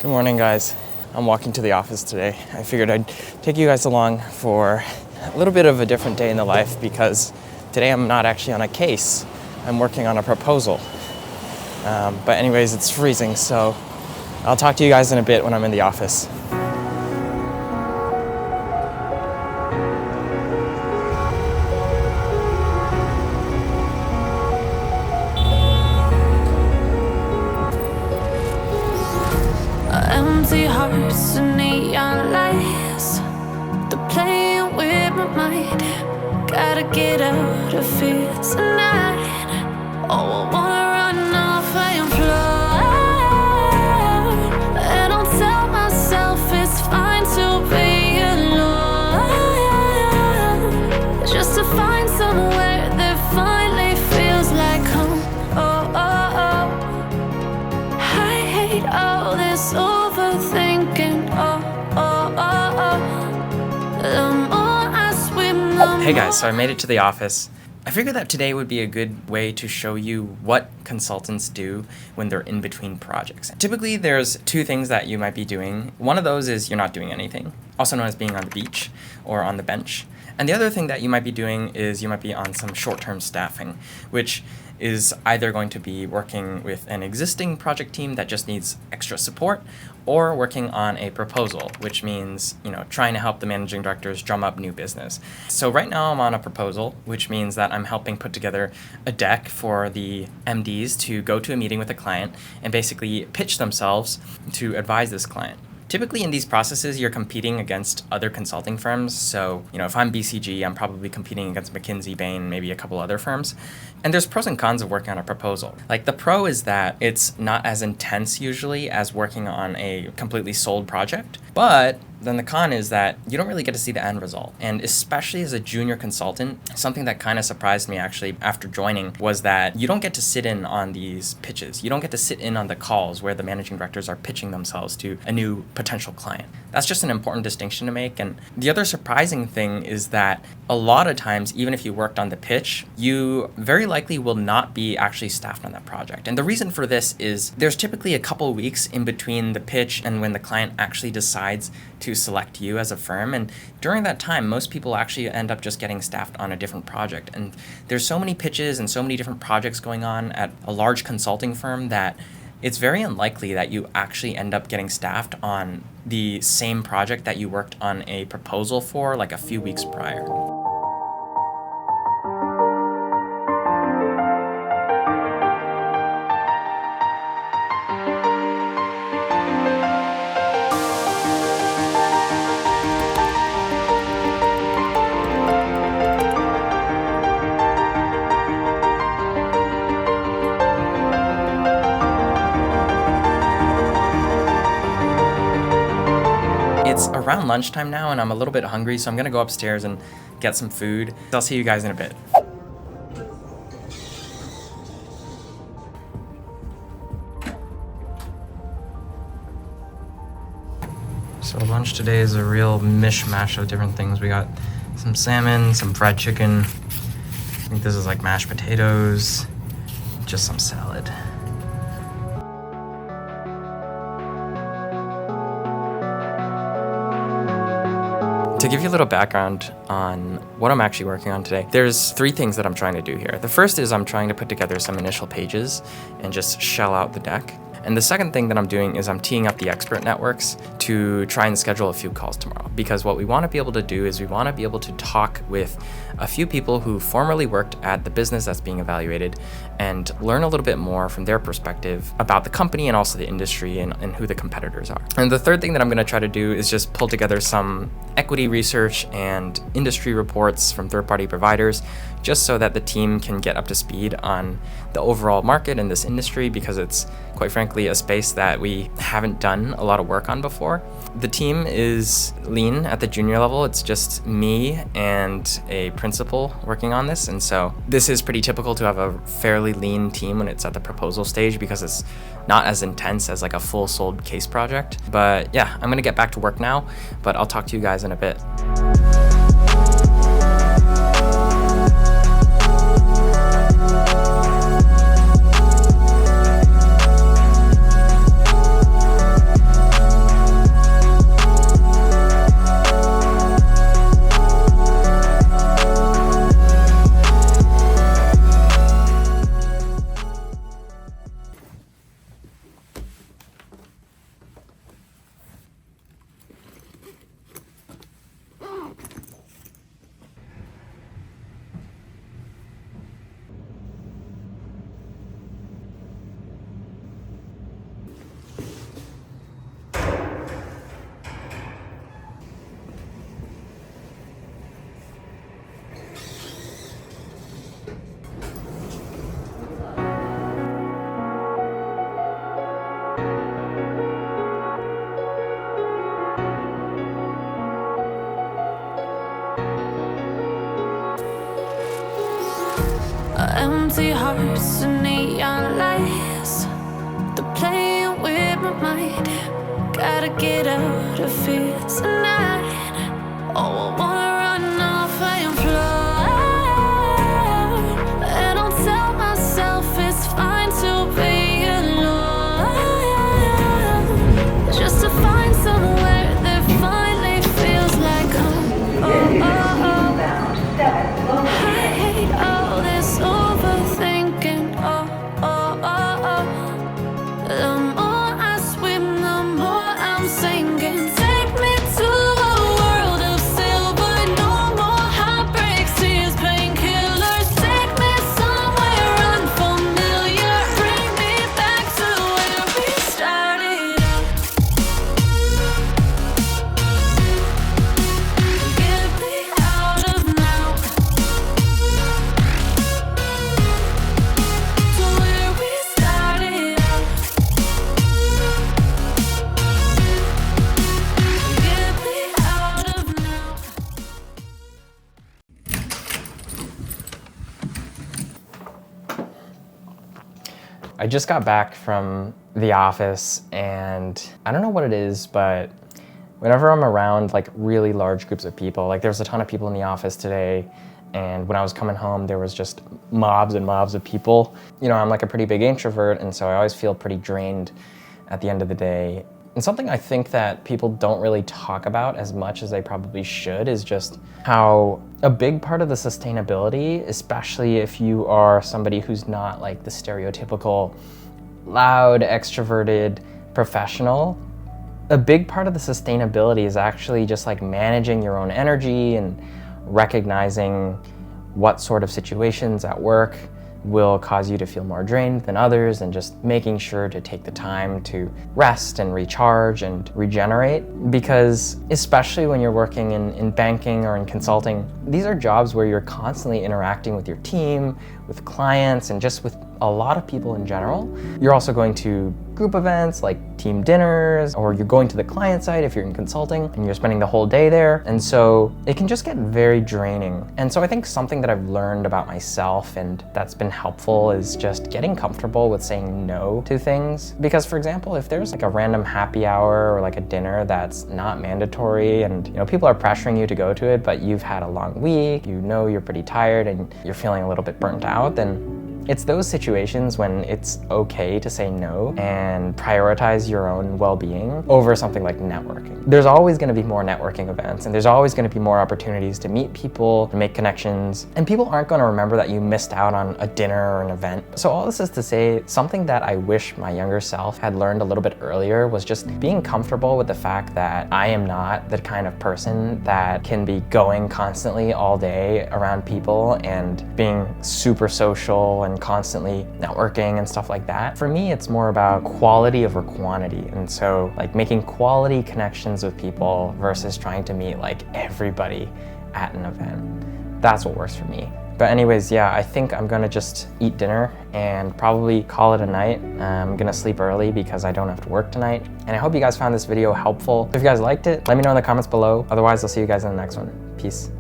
Good morning, guys. I'm walking to the office today. I figured I'd take you guys along for a little bit of a different day in the life because today I'm not actually on a case. I'm working on a proposal. But anyways, it's freezing, so I'll talk to you guys in a bit when I'm in the office. Empty hearts and neon lights, they're playing with my mind. Gotta get out of here tonight. Oh, I wanna run off and fly, and I'll tell myself it's fine to be alone, just to find somewhere that finally feels like home. Oh, oh, oh. I hate all this overthinking. Oh, oh, oh, oh. The more I swim, the more. Hey guys, so I made it to the office. I figured that today would be a good way to show you what consultants do when they're in between projects. Typically, there's two things that you might be doing. One of those is you're not doing anything, also known as being on the beach or on the bench. And the other thing that you might be doing is you might be on some short-term staffing, which is either going to be working with an existing project team that just needs extra support, or working on a proposal, which means, trying to help the managing directors drum up new business. So right now I'm on a proposal, which means that I'm helping put together a deck for the MDs to go to a meeting with a client and basically pitch themselves to advise this client. Typically in these processes, you're competing against other consulting firms. So, if I'm BCG, I'm probably competing against McKinsey, Bain, maybe a couple other firms. And there's pros and cons of working on a proposal. Like the pro is that it's not as intense usually as working on a completely sold project. But then the con is that you don't really get to see the end result. And especially as a junior consultant, something that kind of surprised me actually after joining was that you don't get to sit in on these pitches. You don't get to sit in on the calls where the managing directors are pitching themselves to a new potential client. That's just an important distinction to make. And the other surprising thing is that a lot of times, even if you worked on the pitch, you very likely will not be actually staffed on that project. And the reason for this is there's typically a couple weeks in between the pitch and when the client actually decides to select you as a firm. And during that time, most people actually end up just getting staffed on a different project. And there's so many pitches and so many different projects going on at a large consulting firm that it's very unlikely that you actually end up getting staffed on the same project that you worked on a proposal for like a few weeks prior. It's around lunchtime now and I'm a little bit hungry, so I'm gonna go upstairs and get some food. I'll see you guys in a bit. So lunch today is a real mishmash of different things. We got some salmon, some fried chicken. I think this is like mashed potatoes, just some salad. To give you a little background on what I'm actually working on today, there's three things that I'm trying to do here. The first is I'm trying to put together some initial pages and just shell out the deck. And the second thing that I'm doing is I'm teeing up the expert networks to try and schedule a few calls tomorrow. Because what we want to be able to do is we want to be able to talk with a few people who formerly worked at the business that's being evaluated and learn a little bit more from their perspective about the company and also the industry and who the competitors are. And the third thing that I'm going to try to do is just pull together some equity research and industry reports from third-party providers just so that the team can get up to speed on the overall market in this industry, because it's quite frankly a space that we haven't done a lot of work on before. The team is lean at the junior level. It's just me and a principal working on this, and so this is pretty typical to have a fairly lean team when it's at the proposal stage because it's not as intense as like a full sold case project. But yeah, I'm gonna get back to work now, but I'll talk to you guys in a bit. empty hearts and neon lights. They're playing with my mind. Gotta get out of here tonight. Oh, I wanna run off and fly. And I'll tell myself it's fine to be alone, just to find somewhere that finally feels like home. Oh, oh, oh. I hate all this overthinking. Oh, oh, oh, oh. The more I swim, the more I'm sinking. Take me to a world of silver. No more heartbreaks, tears, painkillers. Take me somewhere unfamiliar. Bring me back to where we started out. Get me out of now, to where we started out. Get me out of now. I just got back from the office, and I don't know what it is, but whenever I'm around like really large groups of people, like there was a ton of people in the office today, and when I was coming home, there was just mobs and mobs of people. You know, I'm like a pretty big introvert, and so I always feel pretty drained at the end of the day. And something I think that people don't really talk about as much as they probably should is just how a big part of the sustainability, especially if you are somebody who's not like the stereotypical loud, extroverted professional, a big part of the sustainability is actually just like managing your own energy and recognizing what sort of situations at work will cause you to feel more drained than others, and just making sure to take the time to rest and recharge and regenerate. Because especially when you're working in banking or in consulting, these are jobs where you're constantly interacting with your team, with clients, and just with a lot of people in general. You're also going to group events like team dinners, or you're going to the client side if you're in consulting and you're spending the whole day there. And so it can just get very draining. And so I think something that I've learned about myself and that's been helpful is just getting comfortable with saying no to things. Because for example, if there's like a random happy hour or like a dinner that's not mandatory, and you know people are pressuring you to go to it, but you've had a long week, you know you're pretty tired and you're feeling a little bit burnt out, then it's those situations when it's okay to say no and prioritize your own well-being over something like networking. There's always going to be more networking events, and there's always going to be more opportunities to meet people, to make connections, and people aren't going to remember that you missed out on a dinner or an event. So all this is to say, something that I wish my younger self had learned a little bit earlier was just being comfortable with the fact that I am not the kind of person that can be going constantly all day around people and being super social and constantly networking and stuff like that. For me, it's more about quality over quantity. And so like making quality connections with people versus trying to meet like everybody at an event. That's what works for me. But anyways, yeah, I think I'm gonna just eat dinner and probably call it a night. I'm gonna sleep early because I don't have to work tonight. And I hope you guys found this video helpful. If you guys liked it, let me know in the comments below. Otherwise, I'll see you guys in the next one. Peace.